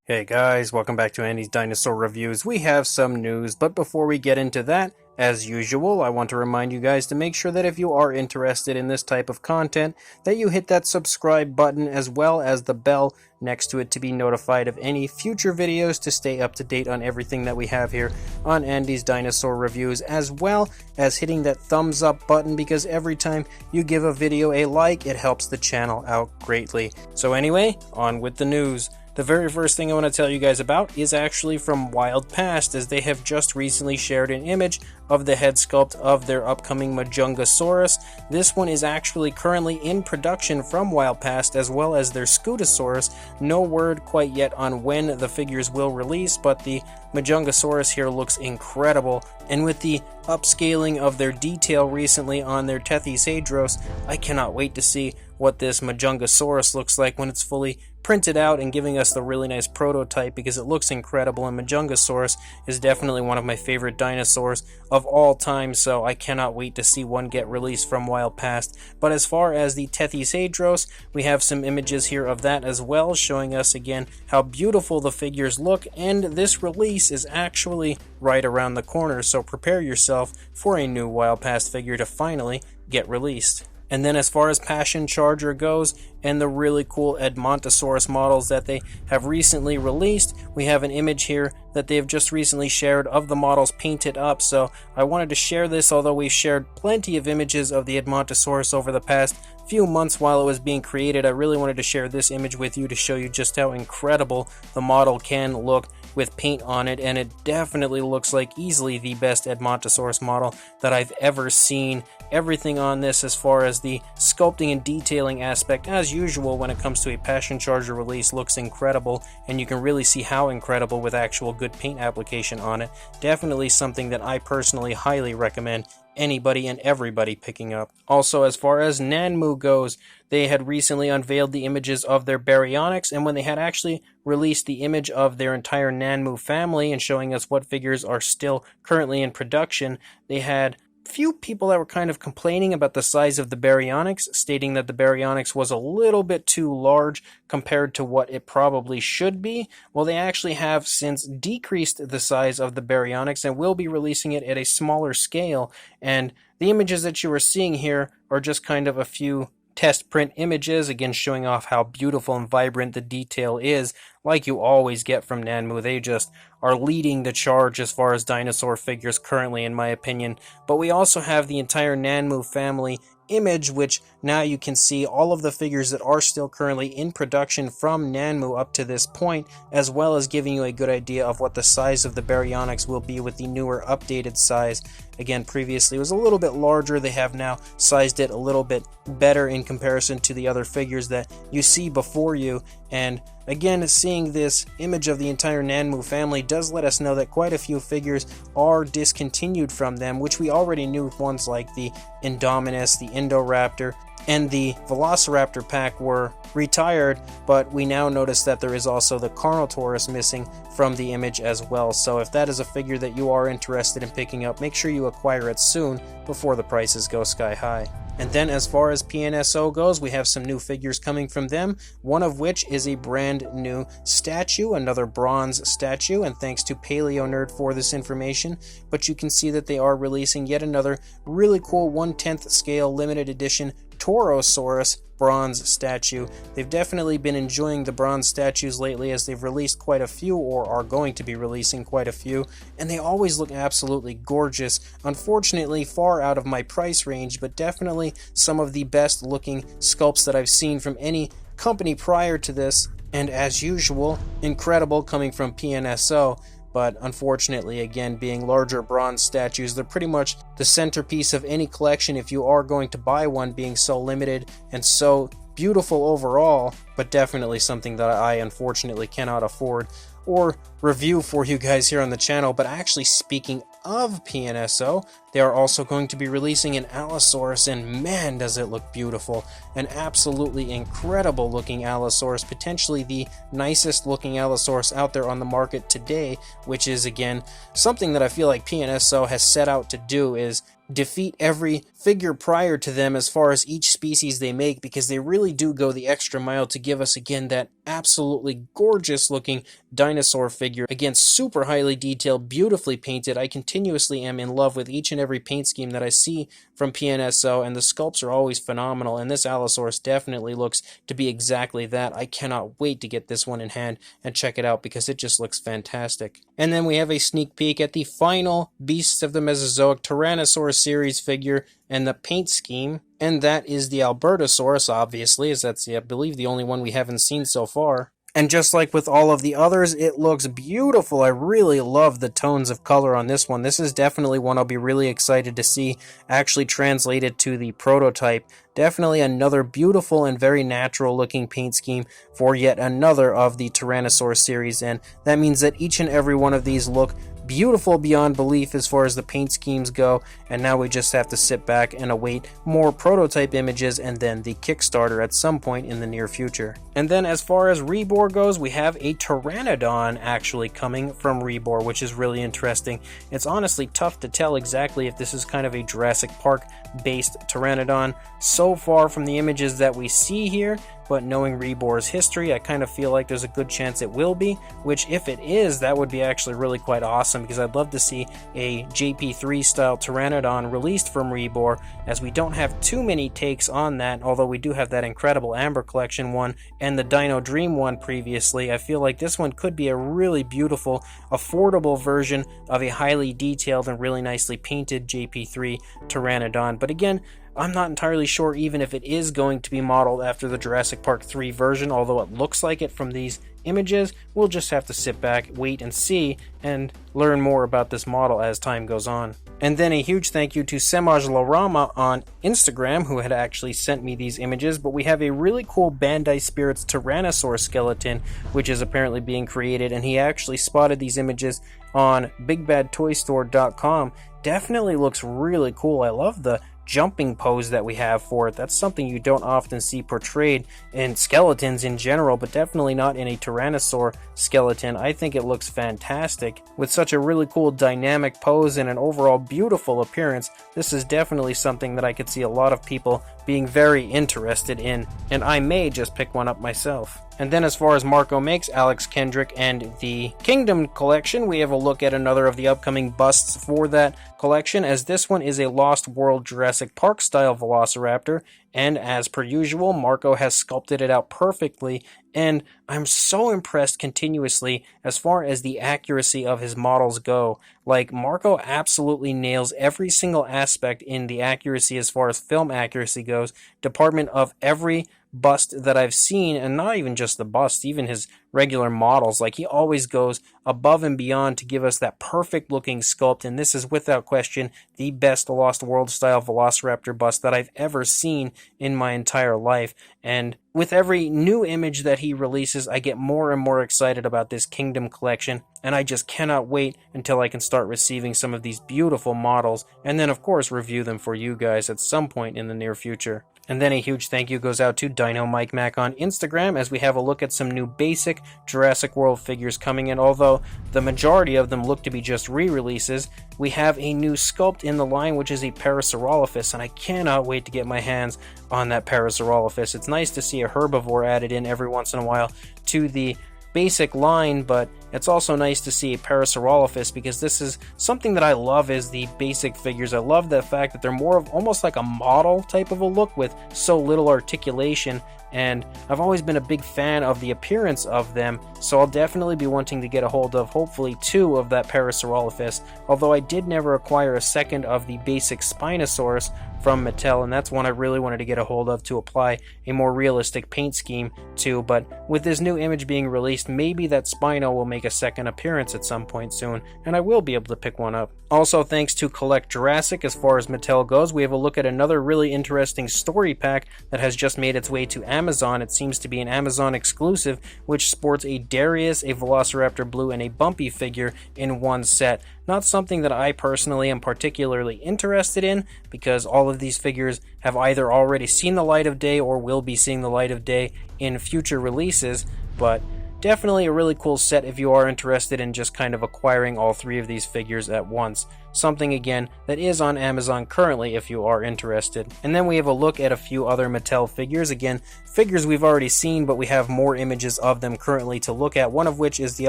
Hey guys, welcome back to Andy's Dinosaur Reviews. We have some news, but before we get into that, as usual, I want to remind you guys to make sure that if you are interested in this type of content, that you hit that subscribe button as well as the bell next to it to be notified of any future videos to stay up to date on everything that we have here on Andy's Dinosaur Reviews, as well as hitting that thumbs up button because every time you give a video a like, it helps the channel out greatly. So anyway, on with the news. The very first thing I want to tell you guys about is actually from Wild Past, as they have just recently shared an image of the head sculpt of their upcoming Majungasaurus. This one is actually currently in production from Wild Past, as well as their Scutosaurus. No word quite yet on when the figures will release, but the Majungasaurus here looks incredible, and with the upscaling of their detail recently on their Tethyshadros, I cannot wait to see what this Majungasaurus looks like when it's fully printed out and giving us the really nice prototype, because it looks incredible, and Majungasaurus is definitely one of my favorite dinosaurs of all time, so I cannot wait to see one get released from Wild Past. But as far as the Tethyshadros, we have some images here of that as well, showing us again how beautiful the figures look, and this release is actually right around the corner, so prepare yourself for a new Wild Past figure to finally get released. And then as far as Passion Charger goes, and the really cool Edmontosaurus models that they have recently released, we have an image here that they have just recently shared of the models painted up. So I wanted to share this, although we've shared plenty of images of the Edmontosaurus over the past few months while it was being created. I really wanted to share this image with you to show you just how incredible the model can look with paint on it, and it definitely looks like easily the best Edmontosaurus model that I've ever seen. Everything on this as far as the sculpting and detailing aspect, as usual when it comes to a Passion Charger release, looks incredible, and you can really see how incredible with actual good paint application on it. Definitely something that I personally highly recommend anybody and everybody picking up. Also, as far as Nanmu goes, they had recently unveiled the images of their Baryonyx, and when they had actually released the image of their entire Nanmu family and showing us what figures are still currently in production, they had few people that were kind of complaining about the size of the Baryonyx, stating that the Baryonyx was a little bit too large compared to what it probably should be. Well, they actually have since decreased the size of the Baryonyx and will be releasing it at a smaller scale, and the images that you are seeing here are just kind of a few test print images, again showing off how beautiful and vibrant the detail is, like you always get from Nanmu. They just are leading the charge as far as dinosaur figures currently, in my opinion. But we also have the entire Nanmu family image, which now you can see all of the figures that are still currently in production from Nanmu up to this point, as well as giving you a good idea of what the size of the Baryonyx will be with the newer updated size. Again, previously it was a little bit larger. They have now sized it a little bit better in comparison to the other figures that you see before you. And again, seeing this image of the entire Nanmu family does let us know that quite a few figures are discontinued from them, which we already knew with ones like the Indominus, the Indoraptor, and the Velociraptor pack were retired, but we now notice that there is also the Carcharodontosaurus missing from the image as well. So if that is a figure that you are interested in picking up, make sure you acquire it soon before the prices go sky high. And then as far as PNSO goes, we have some new figures coming from them, one of which is a brand new statue, another bronze statue, and thanks to Paleo Nerd for this information. But you can see that they are releasing yet another really cool 1/10 scale limited edition Torosaurus bronze statue. They've definitely been enjoying the bronze statues lately, as they've released quite a few, or are going to be releasing quite a few, and they always look absolutely gorgeous. Unfortunately, far out of my price range, but definitely some of the best looking sculpts that I've seen from any company prior to this, and as usual, incredible coming from PNSO. But unfortunately, again, being larger bronze statues, they're pretty much the centerpiece of any collection if you are going to buy one, being so limited and so beautiful overall, but definitely something that I unfortunately cannot afford or review for you guys here on the channel. But actually, speaking of PNSO, they are also going to be releasing an Allosaurus, and man, does it look beautiful. An absolutely incredible looking Allosaurus, potentially the nicest looking Allosaurus out there on the market today, which is again something that I feel like PNSO has set out to do, is defeat every figure prior to them as far as each species they make, because they really do go the extra mile to give us again that absolutely gorgeous looking dinosaur figure. Again, super highly detailed, beautifully painted. I continuously am in love with each and every paint scheme that I see from PNSO, and the sculpts are always phenomenal, and this Allosaurus definitely looks to be exactly that. I cannot wait to get this one in hand and check it out because it just looks fantastic. And then we have a sneak peek at the final Beasts of the Mesozoic Tyrannosaurus series figure and the paint scheme, and that is the Albertosaurus, obviously, as that's, I believe, the only one we haven't seen so far. And just like with all of the others, it looks beautiful. I really love the tones of color on this one. This is definitely one I'll be really excited to see actually translated to the prototype. Definitely another beautiful and very natural looking paint scheme for yet another of the Tyrannosaurus series, and that means that each and every one of these look beautiful beyond belief as far as the paint schemes go, and now we just have to sit back and await more prototype images and then the Kickstarter at some point in the near future. And then as far as Rebor goes, we have a Pteranodon actually coming from Rebor, which is really interesting. It's honestly tough to tell exactly if this is kind of a Jurassic Park based Pteranodon so far from the images that we see here, but knowing Rebor's history, I kind of feel like there's a good chance it will be, which if it is, that would be actually really quite awesome, because I'd love to see a JP3 style Pteranodon released from Rebor, as we don't have too many takes on that, although we do have that incredible Amber Collection one and the Dino Dream one previously. I feel like this one could be a really beautiful, affordable version of a highly detailed and really nicely painted JP3 Pteranodon. But again, I'm not entirely sure even if it is going to be modeled after the Jurassic Park 3 version, although it looks like it from these images. We'll just have to sit back, wait and see, and learn more about this model as time goes on. And then a huge thank you to Semaj Larama on Instagram, who had actually sent me these images, but we have a really cool Bandai Spirits Tyrannosaurus skeleton, which is apparently being created, and he actually spotted these images on BigBadToyStore.com. Definitely looks really cool. I love the jumping pose that we have for it. That's something you don't often see portrayed in skeletons in general, but definitely not in a Tyrannosaur skeleton. I think it looks fantastic. With such a really cool dynamic pose and an overall beautiful appearance, this is definitely something that I could see a lot of people being very interested in, and I may just pick one up myself. And then as far as Marco makes, Alex Kendrick, and the Kingdom Collection, we have a look at another of the upcoming busts for that collection, as this one is a Lost World Jurassic Park style Velociraptor, and as per usual, Marco has sculpted it out perfectly, and I'm so impressed continuously as far as the accuracy of his models go. Like, Marco absolutely nails every single aspect in the accuracy as far as film accuracy goes, department of every bust that I've seen, and not even just the bust, even his regular models. Like, he always goes above and beyond to give us that perfect looking sculpt, and this is without question the best Lost World style Velociraptor bust that I've ever seen in my entire life. And with every new image that he releases, I get more and more excited about this Kingdom Collection, and I just cannot wait until I can start receiving some of these beautiful models, and then of course review them for you guys at some point in the near future. And then a huge thank you goes out to Dino Mike Mac on Instagram, as we have a look at some new basic Jurassic World figures coming in. Although the majority of them look to be just re-releases, we have a new sculpt in the line, which is a Parasaurolophus, and I cannot wait to get my hands on that Parasaurolophus. It's nice to see a herbivore added in every once in a while to the basic line, but it's also nice to see a Parasaurolophus, because this is something that I love is the basic figures. I love the fact that they're more of almost like a model type of a look with so little articulation, and I've always been a big fan of the appearance of them, so I'll definitely be wanting to get a hold of hopefully 2 of that Parasaurolophus, although I did never acquire a second of the basic Spinosaurus from Mattel, and that's one I really wanted to get a hold of to apply a more realistic paint scheme to. But with this new image being released, maybe that Spino will make a second appearance at some point soon, and I will be able to pick one up. Also, thanks to Collect Jurassic, as far as Mattel goes, we have a look at another really interesting story pack that has just made its way to Amazon. It seems to be an Amazon exclusive, which sports a Darius, a Velociraptor Blue, and a Bumpy figure in one set. Not something that I personally am particularly interested in, because all of these figures have either already seen the light of day or will be seeing the light of day in future releases, but definitely a really cool set if you are interested in just kind of acquiring all 3 of these figures at once. something again that is on Amazon currently if you are interested. And then we have a look at a few other Mattel figures. Again, figures we've already seen, but we have more images of them currently to look at, one of which is the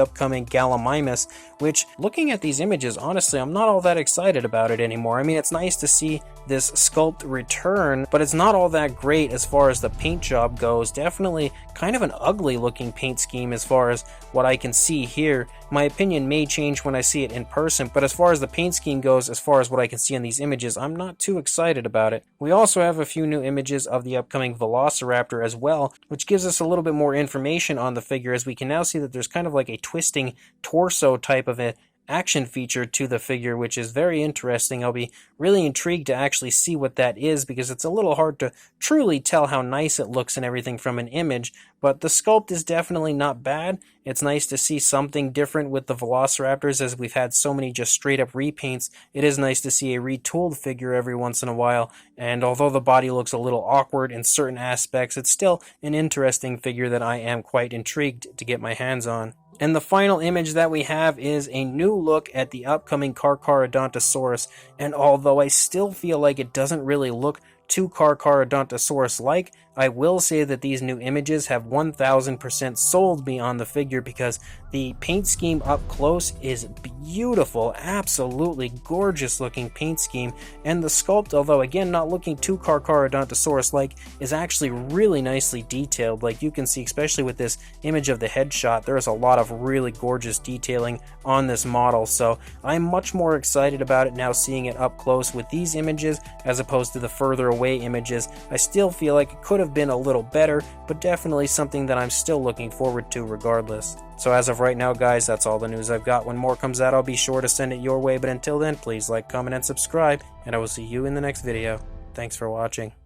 upcoming Gallimimus, which, looking at these images, honestly, I'm not all that excited about it anymore. I mean, it's nice to see this sculpt return, but it's not all that great as far as the paint job goes. Definitely kind of an ugly looking paint scheme as far as what I can see here. My opinion may change when I see it in person, but as far as the paint scheme goes, as far as what I can see in these images, I'm not too excited about it. We also have a few new images of the upcoming Velociraptor as well, which gives us a little bit more information on the figure, as we can now see that there's kind of like a twisting torso type of a action feature to the figure, which is very interesting. I'll be really intrigued to actually see what that is, because it's a little hard to truly tell how nice it looks and everything from an image, but the sculpt is definitely not bad. It's nice to see something different with the Velociraptors, as we've had so many just straight up repaints. It is nice to see a retooled figure every once in a while, and although the body looks a little awkward in certain aspects, it's still an interesting figure that I am quite intrigued to get my hands on. And the final image that we have is a new look at the upcoming Carcharodontosaurus, and although I still feel like it doesn't really look too Carcharodontosaurus-like, I will say that these new images have 1000% sold me on the figure, because the paint scheme up close is beautiful, absolutely gorgeous looking paint scheme, and the sculpt, although again not looking too Carcharodontosaurus-like, is actually really nicely detailed. Like you can see, especially with this image of the headshot, there is a lot of really gorgeous detailing on this model, so I'm much more excited about it now seeing it up close with these images as opposed to the further away images. I still feel like it could have been a little better, but definitely something that I'm still looking forward to regardless. So as of right now, guys, that's all the news I've got. When more comes out, I'll be sure to send it your way, but until then, please like, comment, and subscribe, and I will see you in the next video. Thanks for watching.